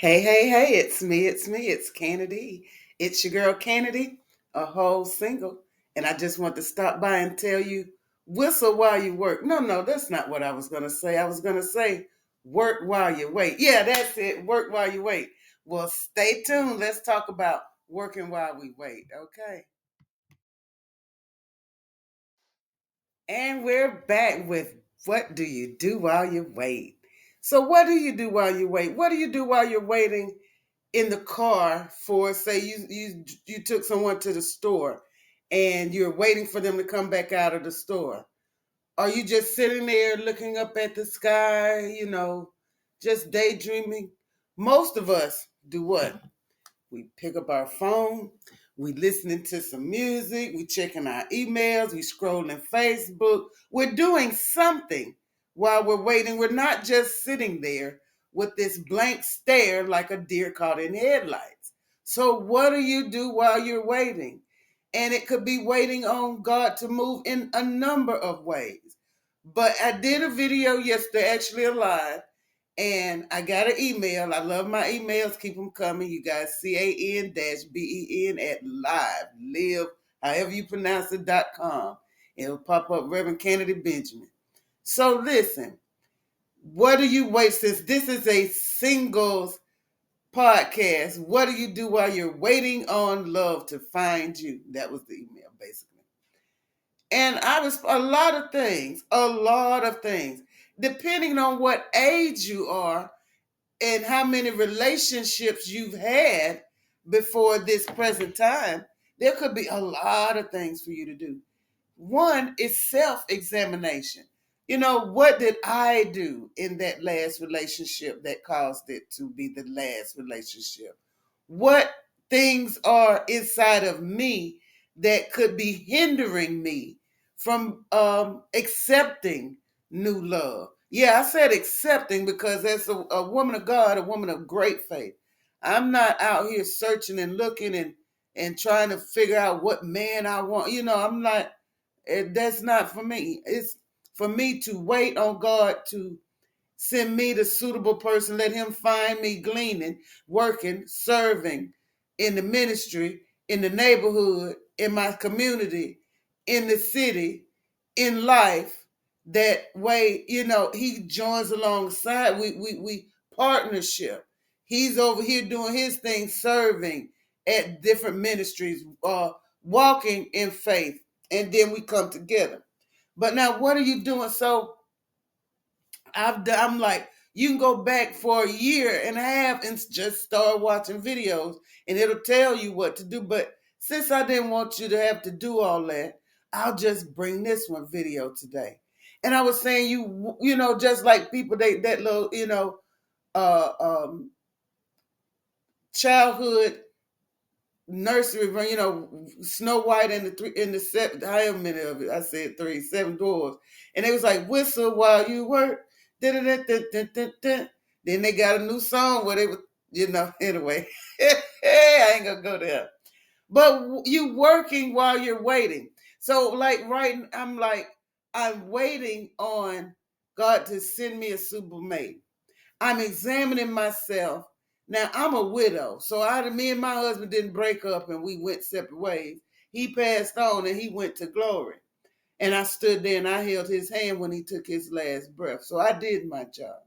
Hey, it's Kennedy. It's your girl Kennedy, a whole single. And I just want to stop by and tell you, whistle while you work. No, that's not what I was going to say. I was going to say, work while you wait. Yeah, that's it. Work while you wait. Well, stay tuned. Let's talk about working while we wait. Okay. And we're back with what do you do while you wait? So, what do you do while you wait? What do you do while you're waiting in the car for, say, you took someone to the store and you're waiting for them to come back out of the store? Are you just sitting there looking up at the sky, just daydreaming? Most of us do what? We pick up our phone, we listening to some music, we checking our emails, we scrolling Facebook. We're doing something while we're waiting. We're not just sitting there with this blank stare like a deer caught in headlights. So what do you do while you're waiting? And it could be waiting on God to move in a number of ways. But I did a video yesterday, actually alive, and I got an email. I love my emails. Keep them coming. You guys, CAN-BEN at live, however you pronounce it.com. It'll pop up Reverend Kennedy Benjamin. So listen, what do you wait, since this is a singles podcast, what do you do while you're waiting on love to find you? That was the email, basically. And I was a lot of things. Depending on what age you are, and how many relationships you've had before this present time, there could be a lot of things for you to do. One is self-examination. What did I do in that last relationship that caused it to be the last relationship? What things are inside of me that could be hindering me from accepting new love? Yeah, I said accepting because as a woman of God, a woman of great faith, I'm not out here searching and looking and trying to figure out what man I want. I'm not. That's not for me. It's for me to wait on God to send me the suitable person. Let him find me gleaning, working, serving in the ministry, in the neighborhood, in my community, in the city, in life. That way, he joins alongside. We partnership. He's over here doing his thing, serving at different ministries, walking in faith, and then we come together. But now, what are you doing? So I'm like, you can go back for a year and a half and just start watching videos, and it'll tell you what to do. But since I didn't want you to have to do all that, I'll just bring this one video today. And I was saying, just like people, that little, uh, um, childhood nursery rhyme, Snow White and the seven, however many of it, I said three, seven dwarfs, and it was like whistle while you work. Dun, dun, dun, dun, dun, dun. Then they got a new song where they were, anyway. I ain't gonna go there. But you working while you're waiting. So like I'm waiting on God to send me a super mate. I'm examining myself. Now I'm a widow, so me and my husband didn't break up and we went separate ways. He passed on and he went to glory. And I stood there and I held his hand when he took his last breath. So I did my job.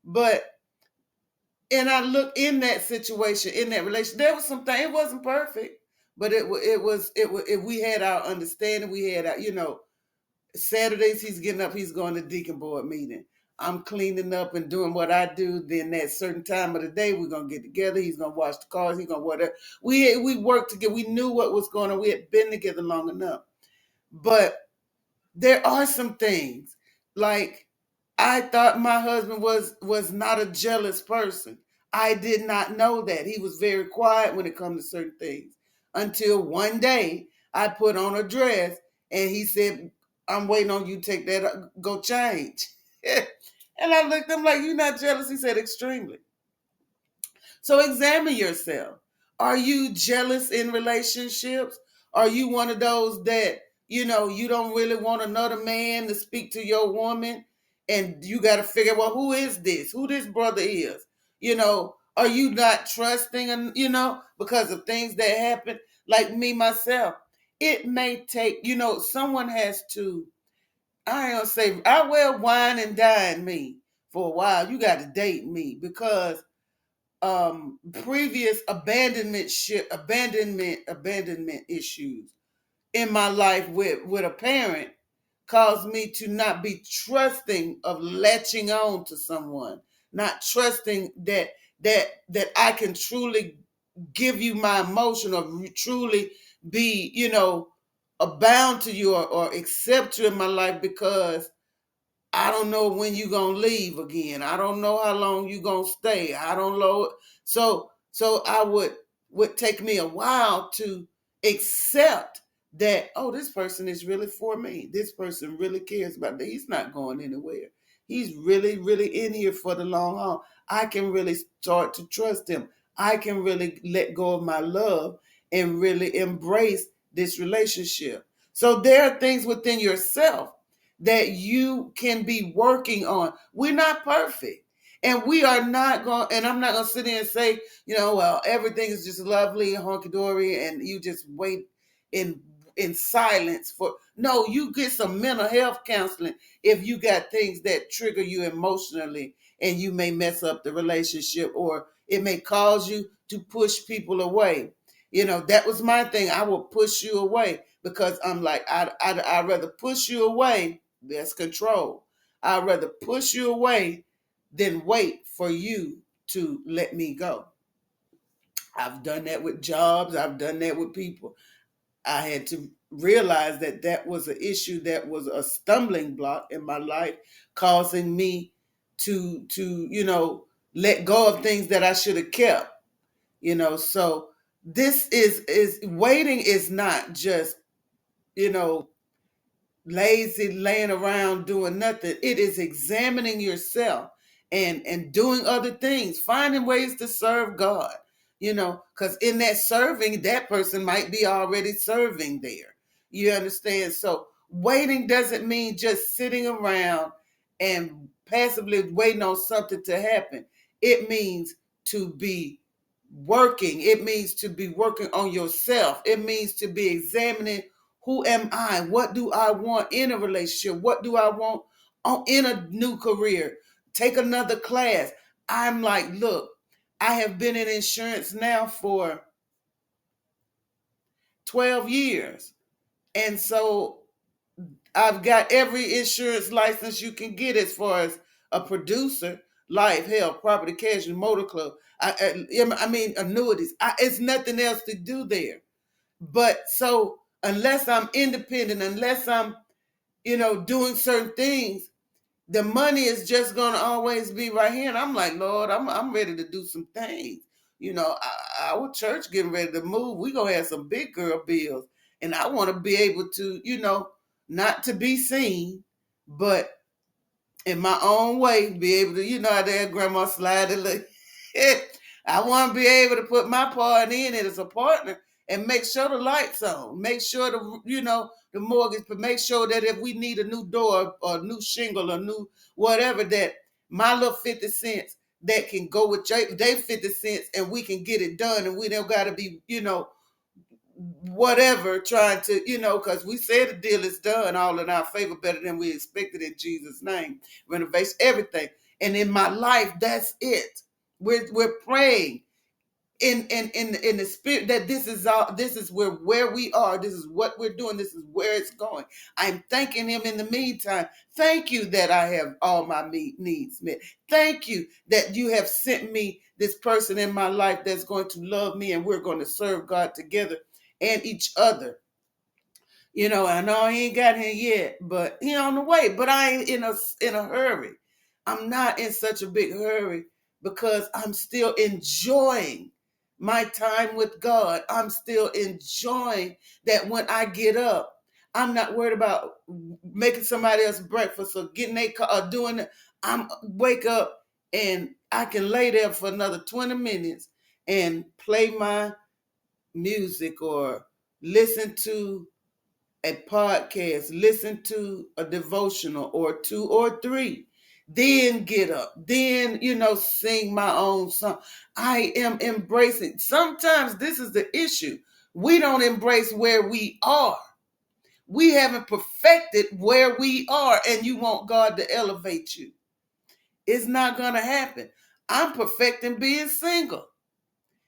But and I look in that situation, in that relation, there was some things. It wasn't perfect, but it was. If we had our understanding, we had our, Saturdays he's getting up, he's going to deacon board meeting. I'm cleaning up and doing what I do. Then that certain time of the day, we're gonna get together. He's gonna wash the cars. He's gonna whatever. We worked together. We knew what was going on. We had been together long enough. But there are some things like I thought my husband was not a jealous person. I did not know that. He was very quiet when it comes to certain things. Until one day I put on a dress and he said, I'm waiting on you to take that, go change. And I looked at him like, you're not jealous? He said, extremely. So examine yourself. Are you jealous in relationships? Are you one of those that, you don't really want another man to speak to your woman? And you got to figure, well, who is this? Who this brother is? Are you not trusting? And because of things that happen, like me myself, it may take, someone has to. I ain't gonna say I will wine and dine me for a while. You got to date me because previous abandonment issues in my life with a parent caused me to not be trusting of latching on to someone, not trusting that I can truly give you my emotion or truly be, abound to you or accept you in my life because I don't know when you're gonna leave again. I don't know how long you're gonna stay. I don't know. So I would take me a while to accept that, oh, this person is really for me. This person really cares about me. He's not going anywhere. He's really, really in here for the long haul. I can really start to trust him. I can really let go of my love and really embrace this relationship. So there are things within yourself that you can be working on. We're not perfect. And we are not going, and I'm not going to sit here and say, well, everything is just lovely and honky dory, and you just wait in in silence for. No, you get some mental health counseling if you got things that trigger you emotionally, and you may mess up the relationship, or it may cause you to push people away. That was my thing. I will push you away because I'm like, I'd rather push you away. That's control. I'd rather push you away than wait for you to let me go. I've done that with jobs. I've done that with people. I had to realize that was an issue, that was a stumbling block in my life, causing me to let go of things that I should have kept. So this is waiting is not just, you know, lazy laying around doing nothing. It is examining yourself and doing other things, finding ways to serve God. Because in that serving, that person might be already serving there. You understand? So waiting doesn't mean just sitting around and passively waiting on something to happen. It means to be working. It means to be working on yourself. It means to be examining, who am I? What do I want in a relationship? What do I want in a new career? Take another class. I'm like, look, I have been in insurance now for 12 years. And so I've got every insurance license you can get as far as a producer, life, health, property, casualty, motor club. I mean, annuities. It's nothing else to do there. But so unless I'm independent, unless I'm, doing certain things, the money is just gonna always be right here. And I'm like, Lord, I'm ready to do some things. Our church getting ready to move. We gonna have some big girl bills, and I want to be able to, not to be seen, but in my own way, be able to, how that grandma slide it. Look. I want to be able to put my part in it as a partner and make sure the lights on, make sure the mortgage, but make sure that if we need a new door or a new shingle or new whatever, that my little 50 cents that can go with they 50 cents and we can get it done, and we don't got to be, whatever, trying to, because we said the deal is done all in our favor, better than we expected, in Jesus' name. Renovation, everything. And in my life, that's it. We're praying in the spirit that this is where we are. This is what we're doing. This is where it's going. I'm thanking him in the meantime. Thank you that I have all my needs met. Thank you that you have sent me this person in my life that's going to love me, and we're going to serve God together and each other. I know he ain't got here yet, but he on the way. But I ain't in a hurry. I'm not in such a big hurry because I'm still enjoying my time with God. I'm still enjoying that when I get up, I'm not worried about making somebody else breakfast or getting a car or doing it. I'm wake up and I can lay there for another 20 minutes and play my music or listen to a podcast, listen to a devotional or two or three then get up, then, sing my own song. I am embracing. Sometimes this is the issue. We don't embrace where we are. We haven't perfected where we are, and you want God to elevate you. It's not going to happen. I'm perfecting being single.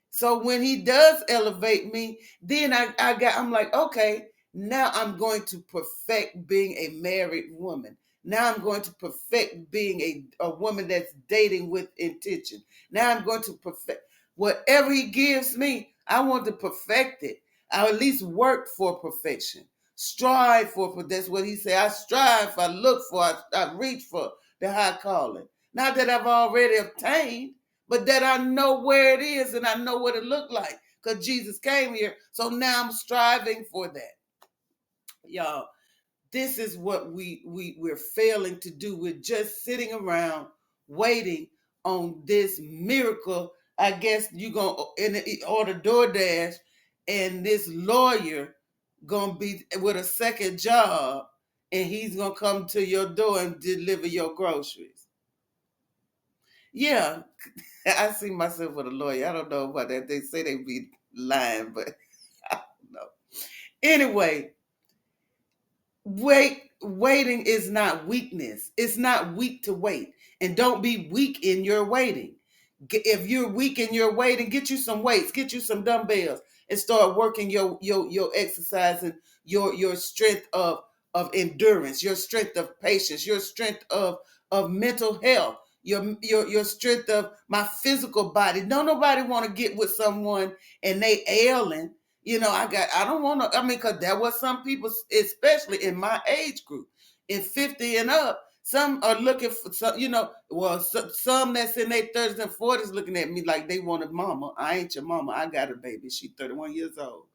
So when he does elevate me, then I'm like, okay, now I'm going to perfect being a married woman. Now I'm going to perfect being a woman that's dating with intention. Now I'm going to perfect whatever he gives me. I want to perfect it. I at least work for perfection. Strive for, that's what he said. I strive, I look for, I reach for the high calling. Not that I've already obtained, but that I know where it is and I know what it looked like because Jesus came here. So now I'm striving for that. Y'all, this is what we're failing to do. We're just sitting around waiting on this miracle. I guess you're going to order DoorDash and this lawyer going to be with a second job and he's going to come to your door and deliver your groceries. Yeah, I see myself with a lawyer. I don't know about that. They say they be lying, but I don't know. Anyway, waiting is not weakness. It's not weak to wait. And don't be weak in your waiting. If you're weak in your waiting, get you some weights, get you some dumbbells, and start working your exercise and your strength of endurance, your strength of patience, your strength of mental health, your strength of my physical body. Don't nobody want to get with someone and they ailing. I don't want to, because there was some people, especially in my age group, in 50 and up, some are looking for some, some that's in their 30s and 40s looking at me like they wanted mama. I ain't your mama. I got a baby. She's 31 years old.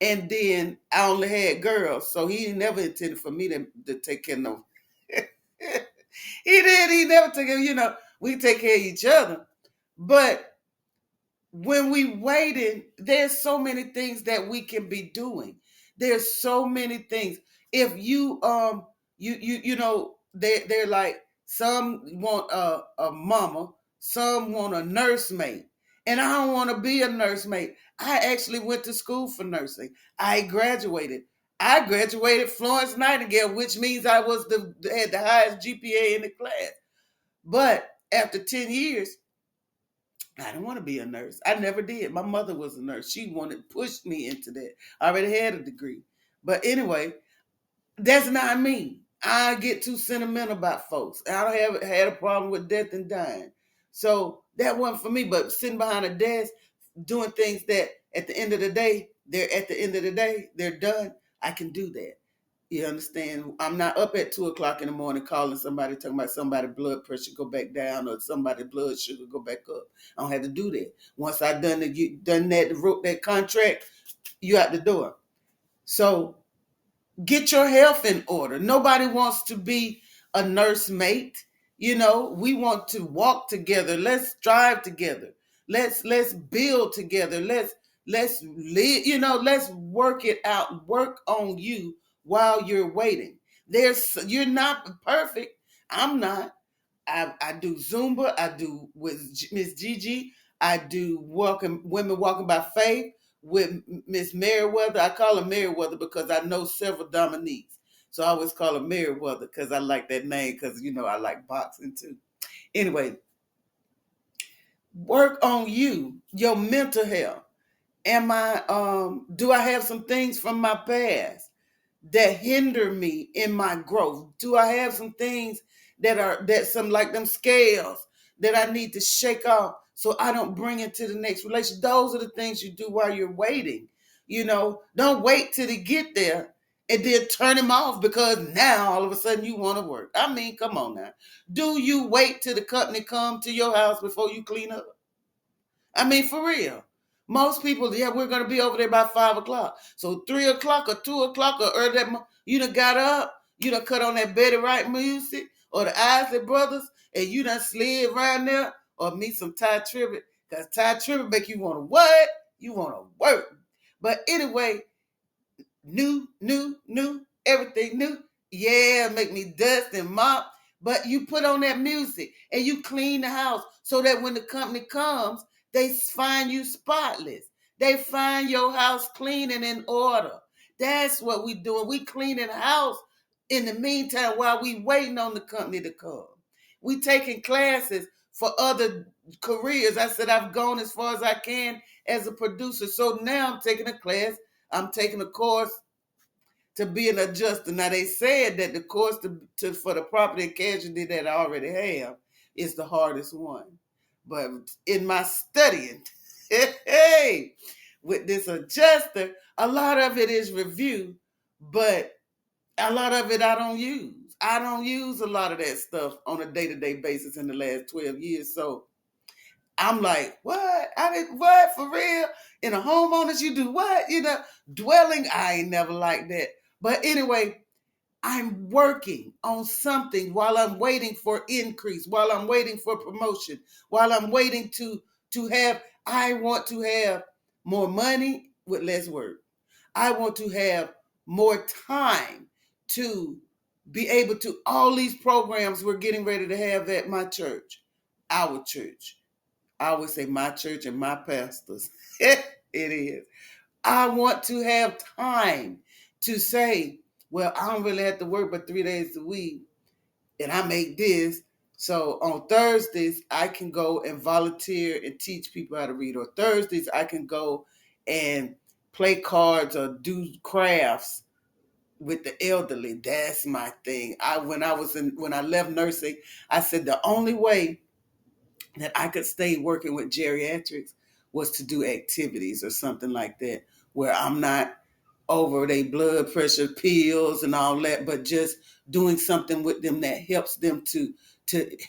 And then I only had girls, so he never intended for me to take care of no. He never took care, we take care of each other. But when we waiting, there's so many things that we can be doing. There's so many things. If they're like, some want a mama, some want a nursemaid, and I don't want to be a nursemaid. I actually went to school for nursing. I graduated Florence Nightingale, which means I had the highest GPA in the class. But after 10 years, I didn't want to be a nurse. I never did. My mother was a nurse. She pushed me into that. I already had a degree. But anyway, that's not me. I get too sentimental about folks. I don't have had a problem with death and dying. So that wasn't for me. But sitting behind a desk, doing things that at the end of the day, they're done. I can do that. You understand? I'm not up at 2:00 in the morning calling somebody, talking about somebody's blood pressure go back down or somebody's blood sugar go back up. I don't have to do that. Once I done wrote that contract, you out the door. So get your health in order. Nobody wants to be a nursemate. We want to walk together. Let's strive together. Let's build together. Let's live, let's work it out. Work on you while you're waiting. You're not perfect. I'm not. I do Zumba. I do with Miss Gigi. I do women walking by faith with Miss Merriweather. I call her Merriweather because I know several Dominiques. So I always call her Merriweather because I like that name because, I like boxing too. Anyway, work on you, your mental health. Do I have some things from my past that hinder me in my growth? Do I have some things some like them scales that I need to shake off so I don't bring it to the next relationship? Those are the things you do while you're waiting. Don't wait till they get there and then turn them off because now all of a sudden you want to work. I mean, come on now. Do you wait till the company come to your house before you clean up? I mean, for real. Most people, we're going to be over there by 5:00. So 3:00 or 2:00 or early you done got up, you done cut on that Betty Wright music or the Isley Brothers, and you done slid around there or meet some Ty Tribbett. Because Ty Tribbett make you want to what? You want to work. But anyway, new, everything new. Yeah, make me dust and mop. But you put on that music and you clean the house so that when the company comes, they find you spotless. They find your house clean and in order. That's what we doing. We cleaning the house in the meantime while we waiting on the company to come. We taking classes for other careers. I said I've gone as far as I can as a producer. So now I'm taking a class. I'm taking a course to be an adjuster. Now they said that the course for the property and casualty that I already have is the hardest one. But in my studying, hey, with this adjuster, a lot of it is review, but a lot of it I don't use. I don't use a lot of that stuff on a day-to-day basis in the last 12 years. So I'm like, what? I did what for real? In a homeowners, you do what? Dwelling, I ain't never like that. But anyway, I'm working on something while I'm waiting for increase, while I'm waiting for promotion, while I'm waiting to have, I want to have more money with less work. I want to have more time to be able to, all these programs we're getting ready to have at my church, our church. I always say my church and my pastors. It is. I want to have time to say, well, I don't really have to work but 3 days a week and I make this. So on Thursdays, I can go and volunteer and teach people how to read. Or Thursdays, I can go and play cards or do crafts with the elderly. That's my thing. When I left nursing, I said the only way that I could stay working with geriatrics was to do activities or something like that, where I'm not over their blood pressure pills and all that, but just doing something with them that helps them to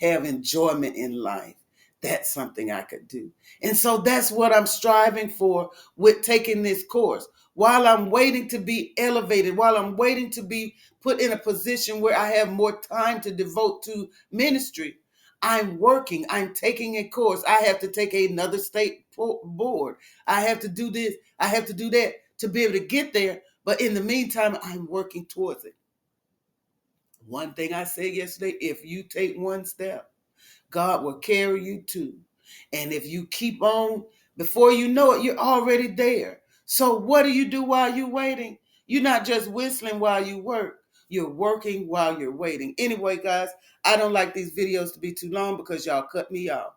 have enjoyment in life. That's something I could do. And so that's what I'm striving for with taking this course. While I'm waiting to be elevated, while I'm waiting to be put in a position where I have more time to devote to ministry, I'm working. I'm taking a course. I have to take another state board. I have to do this. I have to do that to be able to get there. But in the meantime, I'm working towards it. One thing I said yesterday, if you take one step, God will carry you too. And if you keep on, before you know it, you're already there. So what do you do while you're waiting? You're not just whistling while you work. You're working while you're waiting. Anyway, guys, I don't like these videos to be too long because y'all cut me off.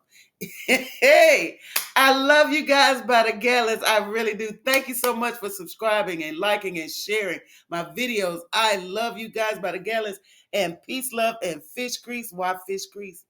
Hey, I love you guys by the gallons. I really do. Thank you so much for subscribing and liking and sharing my videos. I love you guys by the gallons. And peace, love, and fish grease. Why fish grease?